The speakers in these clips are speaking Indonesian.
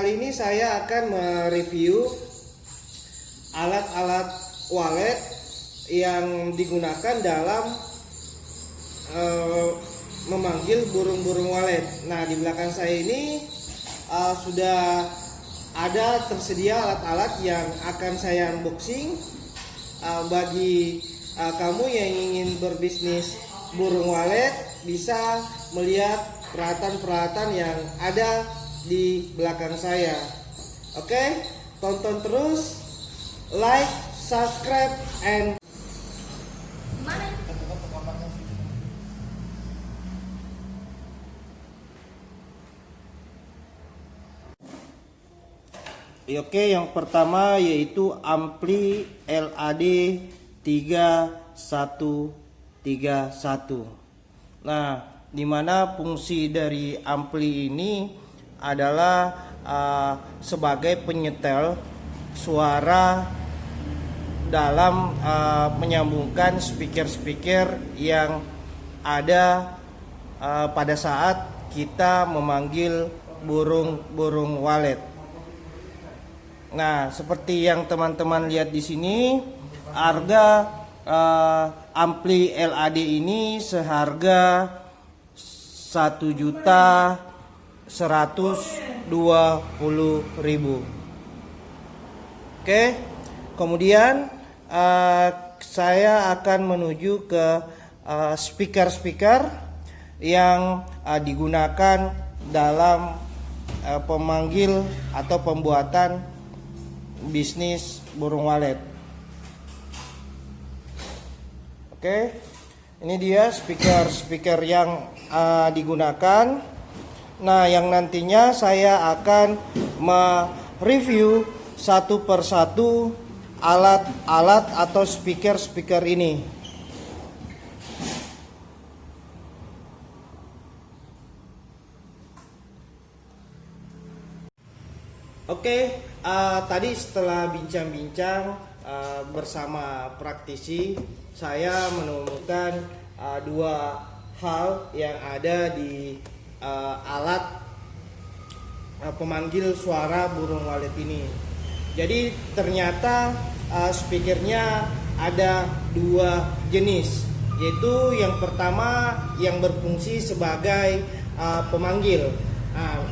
kali ini saya akan mereview alat-alat wallet yang digunakan dalam memanggil burung-burung walet. Nah, di belakang saya ini sudah ada tersedia alat-alat yang akan saya unboxing bagi kamu yang ingin berbisnis burung walet, bisa melihat peralatan-peralatan yang ada di belakang saya. Oke, tonton terus, like, subscribe, and oke, yang pertama yaitu ampli LAD 3131. Nah, dimana fungsi dari ampli ini adalah sebagai penyetel suara dalam menyambungkan speaker-speaker yang ada pada saat kita memanggil burung-burung walet. Nah, seperti yang teman-teman lihat di sini, harga ampli LAD ini seharga 1.120.000. Oke, kemudian saya akan menuju ke speaker-speaker yang digunakan dalam pemanggil atau pembuatan bisnis burung walet. Oke, ini dia speaker yang digunakan. Nah, yang nantinya saya akan mereview satu persatu alat-alat atau speaker ini. Oke, tadi setelah bincang-bincang bersama praktisi, saya menemukan dua hal yang ada di alat pemanggil suara burung walet ini. Jadi ternyata speakernya ada dua jenis, yaitu yang pertama yang berfungsi sebagai pemanggil.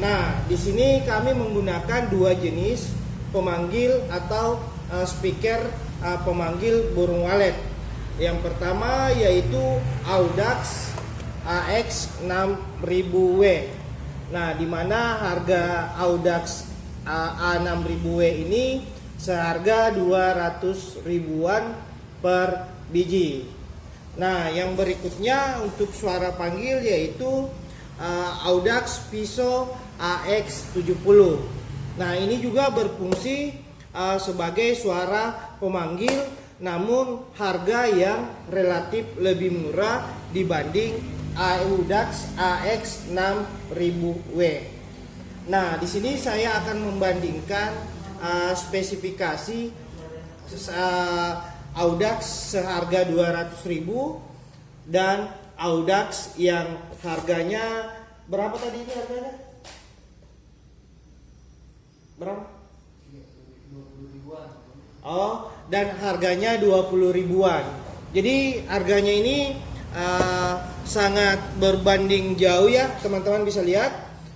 Nah, di sini kami menggunakan dua jenis pemanggil atau speaker pemanggil burung walet. Yang pertama yaitu Audax AX6000W. Nah, di mana harga Audax A6000W ini seharga 200 ribuan per biji. Nah, yang berikutnya untuk suara panggil yaitu Audax Piso AX70. Nah, ini juga berfungsi sebagai suara pemanggil, namun harga yang relatif lebih murah dibanding Audax AX6000W. Nah, di sini saya akan membandingkan spesifikasi Audax seharga 200.000 dan Audax yang harganya berapa tadi ini harganya? Berapa? 20 ribuan. Oh, dan harganya 20 ribuan. Jadi harganya ini sangat berbanding jauh ya, teman-teman bisa lihat.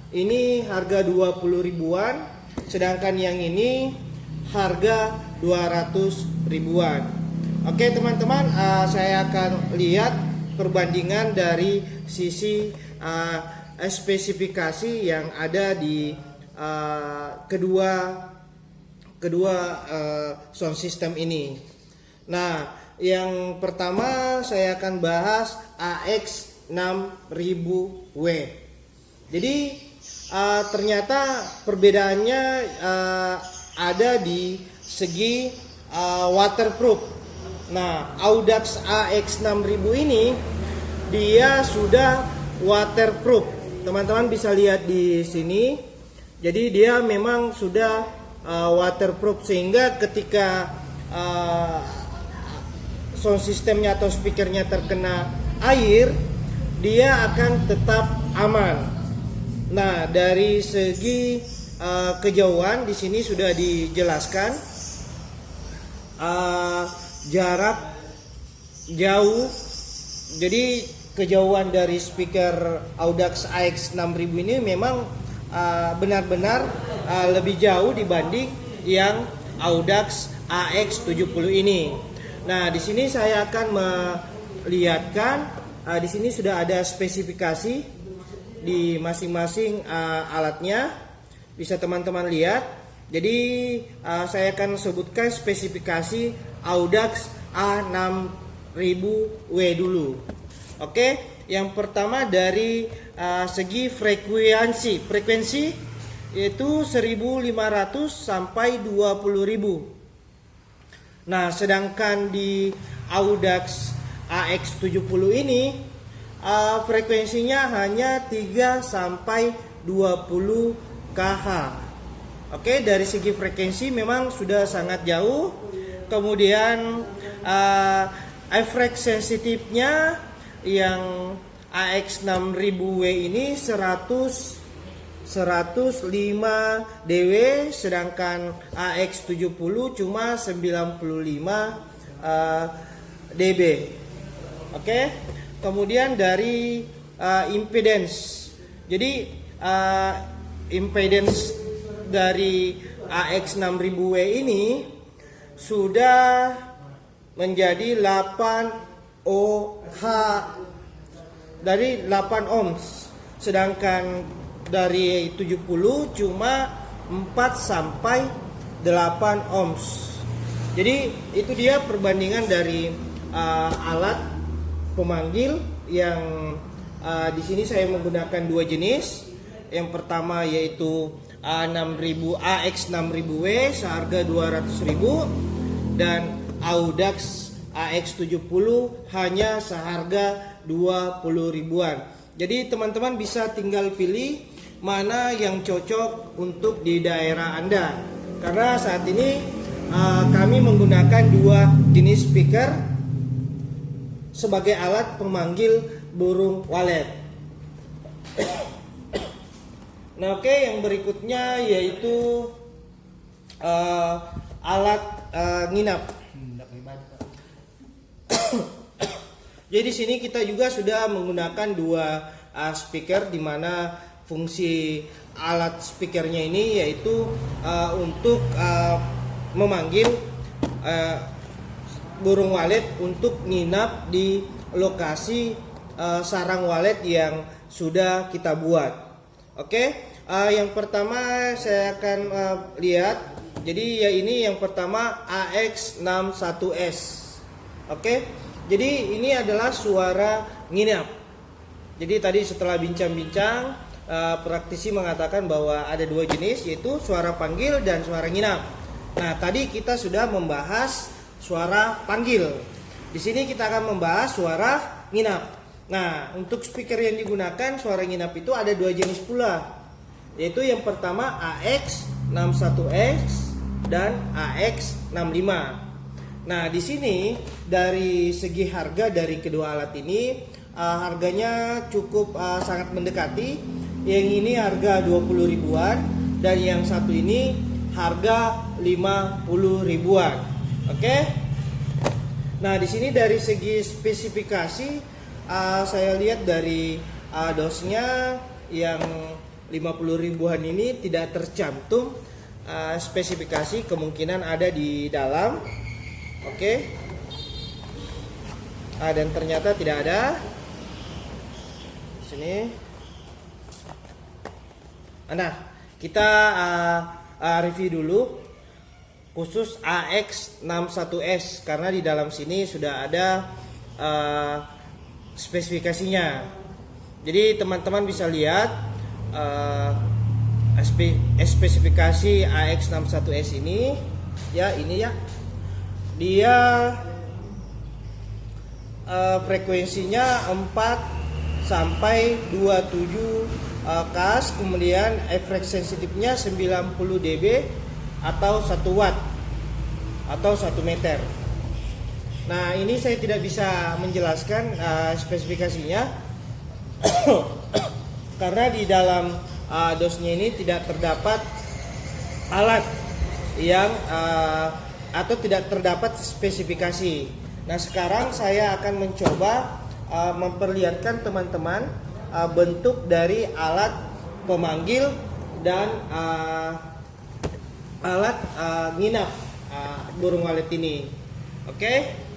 Ini harga 20 ribuan, sedangkan yang ini harga 200 ribuan. Oke, teman-teman, saya akan lihat perbandingan dari sisi spesifikasi yang ada di kedua sound system ini. Nah, yang pertama saya akan bahas AX6000W. Jadi ternyata perbedaannya ada di segi waterproof. Nah, Audax AX6000 ini dia sudah waterproof. Teman-teman bisa lihat di sini. Jadi dia memang sudah waterproof, sehingga ketika sound systemnya atau speakernya terkena air, dia akan tetap aman. Nah, dari segi kejauhan di sini sudah dijelaskan. Jarak jauh, jadi kejauhan dari speaker Audax AX6000 ini memang benar-benar lebih jauh dibanding yang Audax AX70 ini. Nah, di sini saya akan melihatkan di sini sudah ada spesifikasi di masing-masing alatnya. Bisa teman-teman lihat. Jadi saya akan sebutkan spesifikasi Audax A6000W dulu. Oke, yang pertama dari segi frekuensi yaitu 1500 sampai 20.000. Nah, sedangkan di Audax AX70 ini frekuensinya hanya 3 sampai 20 kH. Oke, dari segi frekuensi memang sudah sangat jauh. Kemudian efek sensitifnya yang AX6000W ini 105 dW, sedangkan AX70 cuma 95 dB. Oke. Kemudian dari impedance. Jadi impedance dari AX6000W ini sudah menjadi 8 OH dari 8 ohms, sedangkan dari 70 cuma 4 sampai 8 ohms. Jadi itu dia perbandingan dari alat pemanggil yang di sini saya menggunakan dua jenis. Yang pertama yaitu AX6000W seharga 200.000 dan Audax AX70 hanya seharga 20.000-an. Jadi teman-teman bisa tinggal pilih mana yang cocok untuk di daerah Anda. Karena saat ini kami menggunakan dua jenis speaker sebagai alat pemanggil burung walet. Nah, oke, yang berikutnya yaitu alat nginap. Jadi di sini kita juga sudah menggunakan dua speaker, di mana fungsi alat speakernya ini yaitu untuk memanggil burung walet untuk nginap di lokasi sarang walet yang sudah kita buat. Oke. Yang pertama saya akan lihat. Jadi ya ini yang pertama AX61S. Oke. Jadi ini adalah suara nginap. Jadi tadi setelah bincang-bincang praktisi mengatakan bahwa ada dua jenis, yaitu suara panggil dan suara nginap. Nah, tadi kita sudah membahas suara panggil. Di sini kita akan membahas suara nginap. Nah, untuk speaker yang digunakan suara nginap itu ada dua jenis pula. Yaitu yang pertama AX61S dan AX65. Nah, di sini dari segi harga dari kedua alat ini harganya cukup sangat mendekati. Yang ini harga 20 ribuan dan yang satu ini harga 50 ribuan. Oke. Nah, di sini dari segi spesifikasi saya lihat dari dosnya yang 50 ribuan ini tidak tercantum spesifikasi, kemungkinan ada di dalam. Oke. Dan ternyata tidak ada. Sini. Nah, kita review dulu khusus AX61S karena di dalam sini sudah ada spesifikasinya. Jadi teman-teman bisa lihat spesifikasi AX61S ini ya, dia frekuensinya 4 sampai 27 kas, kemudian efek sensitifnya 90 dB atau 1 watt atau 1 meter. Nah, ini saya tidak bisa menjelaskan spesifikasinya karena di dalam dosnya ini tidak terdapat alat yang atau tidak terdapat spesifikasi. Nah, sekarang saya akan mencoba memperlihatkan teman-teman bentuk dari alat pemanggil dan alat nginap burung walet ini. Oke?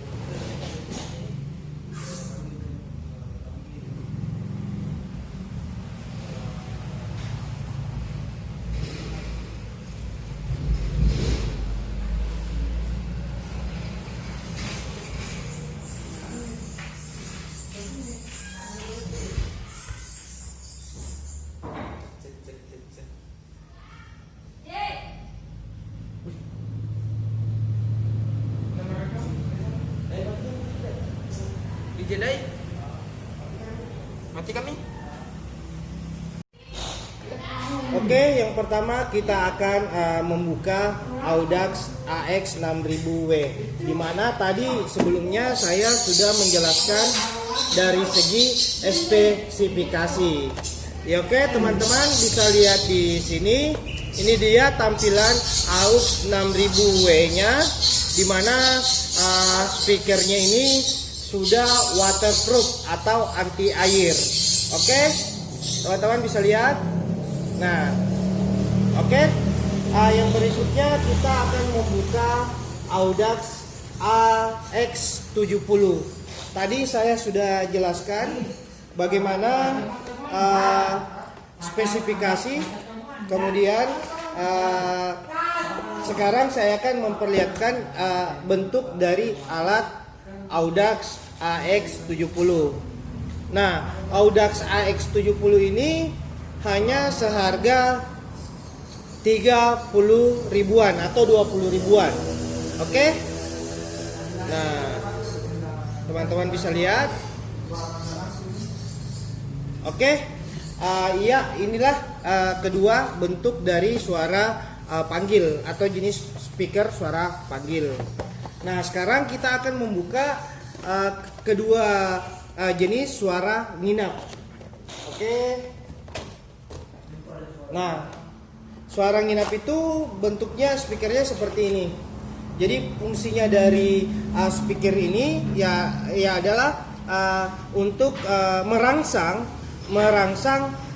Dijedai. Mati kami. Oke, yang pertama kita akan membuka Audax AX6000W, dimana tadi sebelumnya saya sudah menjelaskan dari segi spesifikasi. Ya, oke teman-teman bisa lihat di sini. Ini dia tampilan AUX 6000W-nya, dimana speakernya ini sudah waterproof atau anti air. Oke, teman-teman bisa lihat. Nah, oke. Yang berikutnya kita akan membuka Audax AX70. Tadi saya sudah jelaskan bagaimana spesifikasi. Kemudian sekarang saya akan memperlihatkan bentuk dari alat Audax AX70. Nah, Audax AX70 ini hanya seharga 30 ribuan atau 20 ribuan. Oke? Nah, teman-teman bisa lihat. Oke? Iya, inilah kedua bentuk dari suara panggil atau jenis speaker suara panggil. Nah, sekarang kita akan membuka kedua jenis suara nginap. Oke. Nah, suara nginap itu bentuknya speakernya seperti ini. Jadi fungsinya dari speaker ini ya adalah untuk merangsang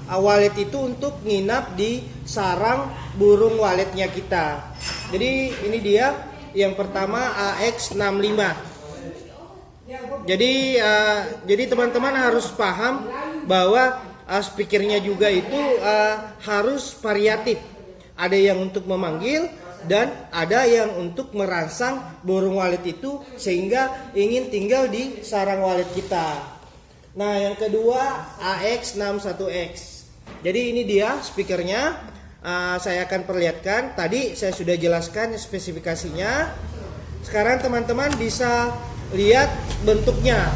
walet itu untuk nginap di sarang burung waletnya kita. Jadi ini dia yang pertama AX65. Jadi teman-teman harus paham bahwa speakernya juga itu harus variatif. Ada yang untuk memanggil dan ada yang untuk merangsang burung walet itu sehingga ingin tinggal di sarang walet kita. Nah, yang kedua AX61X. Jadi ini dia speakernya. Saya akan perlihatkan. Tadi saya sudah jelaskan spesifikasinya. Sekarang teman-teman bisa lihat bentuknya.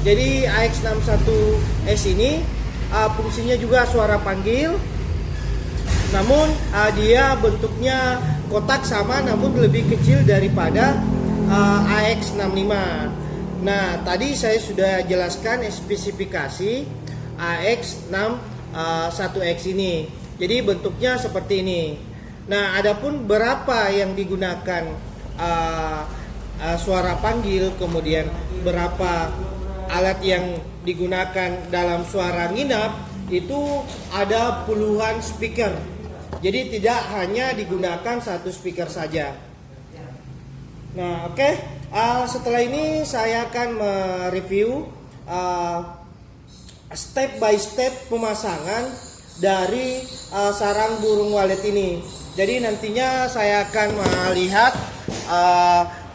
Jadi AX61X ini fungsinya juga suara panggil. Namun dia bentuknya kotak sama namun lebih kecil daripada AX65. Nah, tadi saya sudah jelaskan spesifikasi AX61X ini. Jadi bentuknya seperti ini. Nah, adapun berapa yang digunakan suara panggil, kemudian berapa alat yang digunakan dalam suara nginap, itu ada puluhan speaker. Jadi tidak hanya digunakan satu speaker saja. Nah, oke. Setelah ini saya akan mereview step by step pemasangan dari sarang burung walet ini. Jadi nantinya saya akan melihat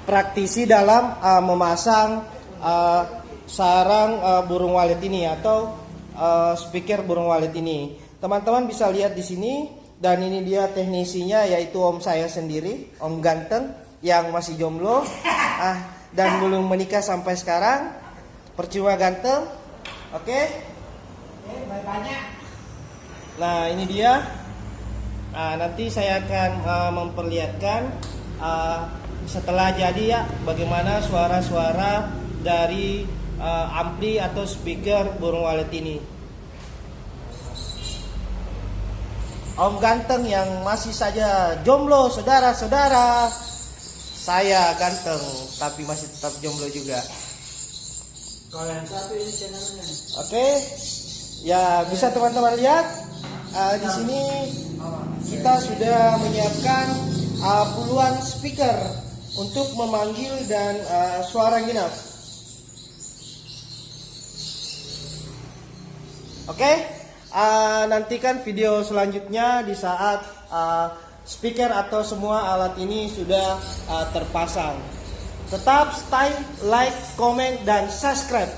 praktisi dalam memasang sarang burung walet ini atau speaker burung walet ini. Teman-teman bisa lihat di sini, dan ini dia teknisinya, yaitu om saya sendiri, Om Ganteng yang masih jomblo dan belum menikah sampai sekarang. Percuma ganteng. Oke. Nah, ini dia. Nanti saya akan memperlihatkan setelah jadi ya bagaimana suara-suara dari ampli atau speaker burung walet ini. Om ganteng yang masih saja jomblo, saudara-saudara. Saya ganteng tapi masih tetap jomblo juga. Kalau yang satu ini channelnya. Oke, ya bisa teman-teman lihat di sini kita sudah menyiapkan puluhan speaker untuk memanggil dan suara nginap. Oke, nantikan video selanjutnya di saat speaker atau semua alat ini sudah terpasang. Tetap stay, like, comment, dan subscribe.